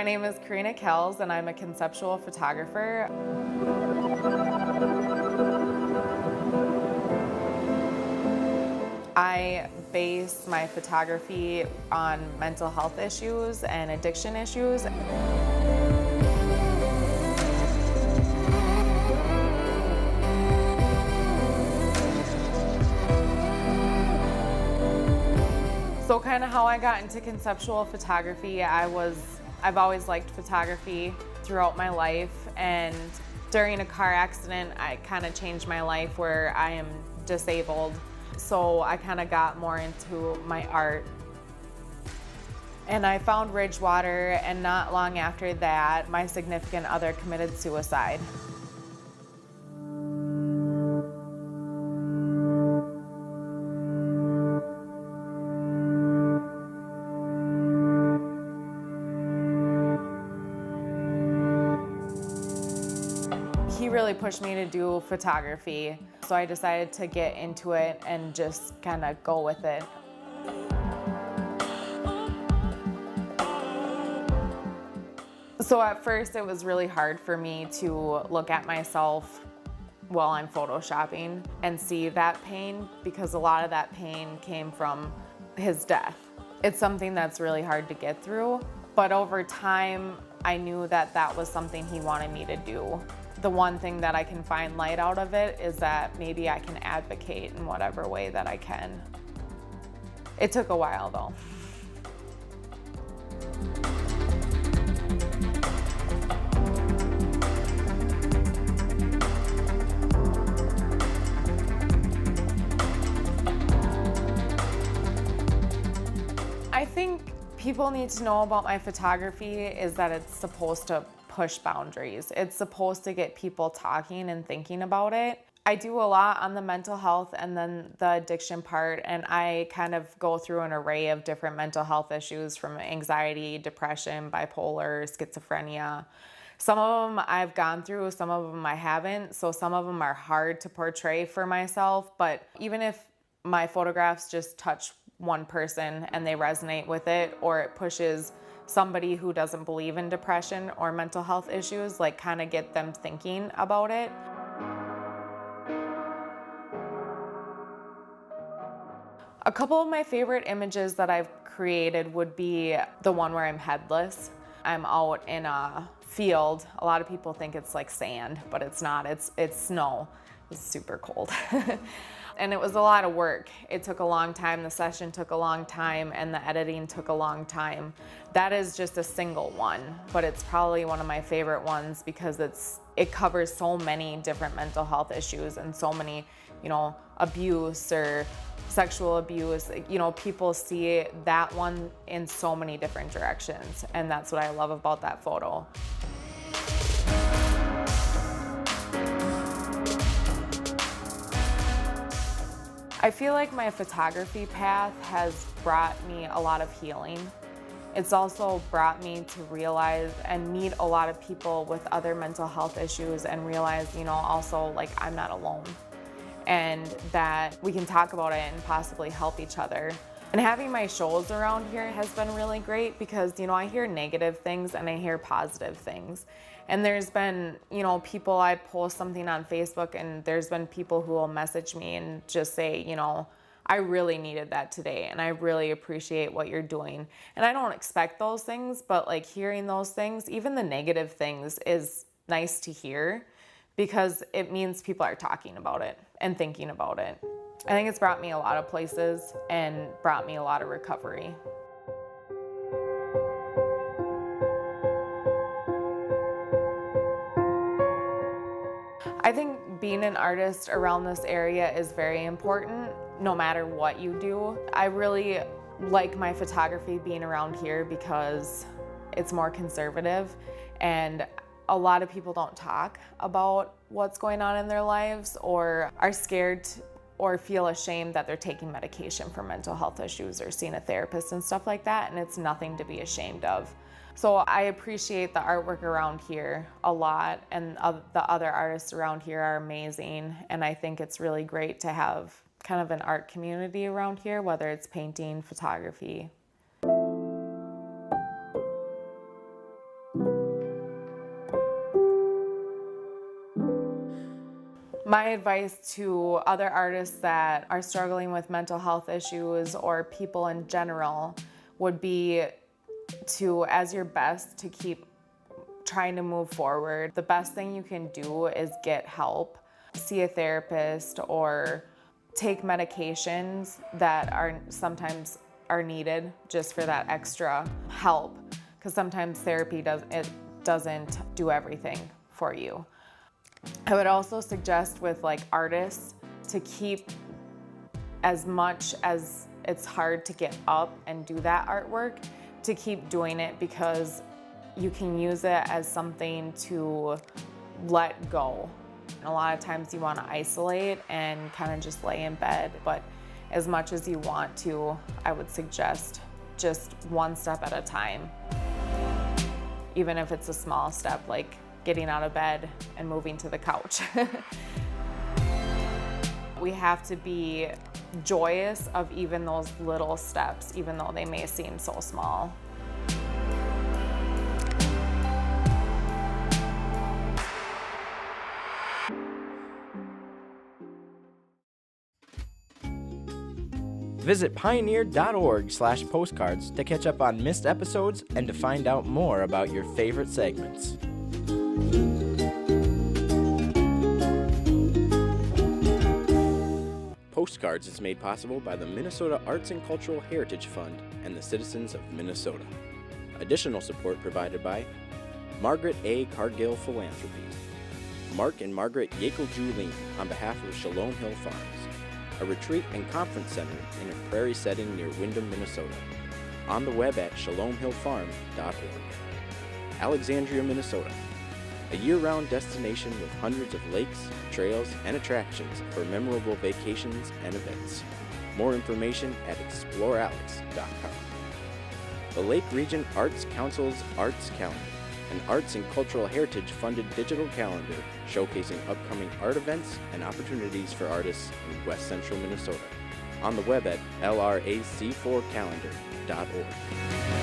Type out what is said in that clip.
My name is Karina Kells, and I'm a conceptual photographer. I base my photography on mental health issues and addiction issues. So kind of how I got into conceptual photography, I've always liked photography throughout my life, and during a car accident, I kind of changed my life where I am disabled. So I kind of got more into my art. And I found Ridgewater, and not long after that, my significant other committed suicide. He really pushed me to do photography, so I decided to get into it and just kind of go with it. So at first it was really hard for me to look at myself while I'm photoshopping and see that pain, because a lot of that pain came from his death. It's something that's really hard to get through, but over time I knew that that was something he wanted me to do. The one thing that I can find light out of it is that maybe I can advocate in whatever way that I can. It took a while though. I think people need to know about my photography is that it's supposed to push boundaries. It's supposed to get people talking and thinking about it. I do a lot on the mental health and then the addiction part, and I kind of go through an array of different mental health issues, from anxiety, depression, bipolar, schizophrenia. Some of them I've gone through, some of them I haven't, so some of them are hard to portray for myself, but even if my photographs just touch one person and they resonate with it, or it pushes somebody who doesn't believe in depression or mental health issues, like kind of get them thinking about it. A couple of my favorite images that I've created would be the one where I'm headless. I'm out in a field. A lot of people think it's like sand, but it's not. It's snow. It's super cold. And it was a lot of work. It took a long time, the session took a long time, and the editing took a long time. That is just a single one, but it's probably one of my favorite ones because it covers so many different mental health issues and so many, abuse or sexual abuse. People see that one in so many different directions, and that's what I love about that photo. I feel like my photography path has brought me a lot of healing. It's also brought me to realize and meet a lot of people with other mental health issues and realize, also like I'm not alone, and that we can talk about it and possibly help each other. And having my shows around here has been really great because, I hear negative things and I hear positive things. And there's been, people, I post something on Facebook and there's been people who will message me and just say, I really needed that today and I really appreciate what you're doing. And I don't expect those things, but like hearing those things, even the negative things, is nice to hear because it means people are talking about it and thinking about it. I think it's brought me a lot of places and brought me a lot of recovery. I think being an artist around this area is very important, no matter what you do. I really like my photography being around here because it's more conservative, and a lot of people don't talk about what's going on in their lives or are scared or feel ashamed that they're taking medication for mental health issues or seeing a therapist and stuff like that, and it's nothing to be ashamed of. So I appreciate the artwork around here a lot, and the other artists around here are amazing, and I think it's really great to have kind of an art community around here, whether it's painting, photography. My advice to other artists that are struggling with mental health issues or people in general would be to, as your best, to keep trying to move forward. The best thing you can do is get help, see a therapist, or take medications that are sometimes are needed just for that extra help, because sometimes therapy doesn't do everything for you. I would also suggest with like artists to keep, as much as it's hard to get up and do that artwork, to keep doing it, because you can use it as something to let go. And a lot of times you want to isolate and kind of just lay in bed, but as much as you want to, I would suggest just one step at a time. Even if it's a small step, like getting out of bed and moving to the couch. We have to be joyous of even those little steps, even though they may seem so small. Visit pioneer.org/postcards to catch up on missed episodes and to find out more about your favorite segments. Postcards is made possible by the Minnesota Arts and Cultural Heritage Fund and the citizens of Minnesota. Additional support provided by Margaret A. Cargill Philanthropies, Mark and Margaret Yackel-Julien on behalf of Shalom Hill Farms, a retreat and conference center in a prairie setting near Windham, Minnesota. On the web at shalomhillfarm.org. Alexandria, Minnesota, a year-round destination with hundreds of lakes, trails, and attractions for memorable vacations and events. More information at explorealex.com. The Lake Region Arts Council's Arts Calendar, an arts and cultural heritage funded digital calendar showcasing upcoming art events and opportunities for artists in West Central Minnesota. On the web at lrac4calendar.org.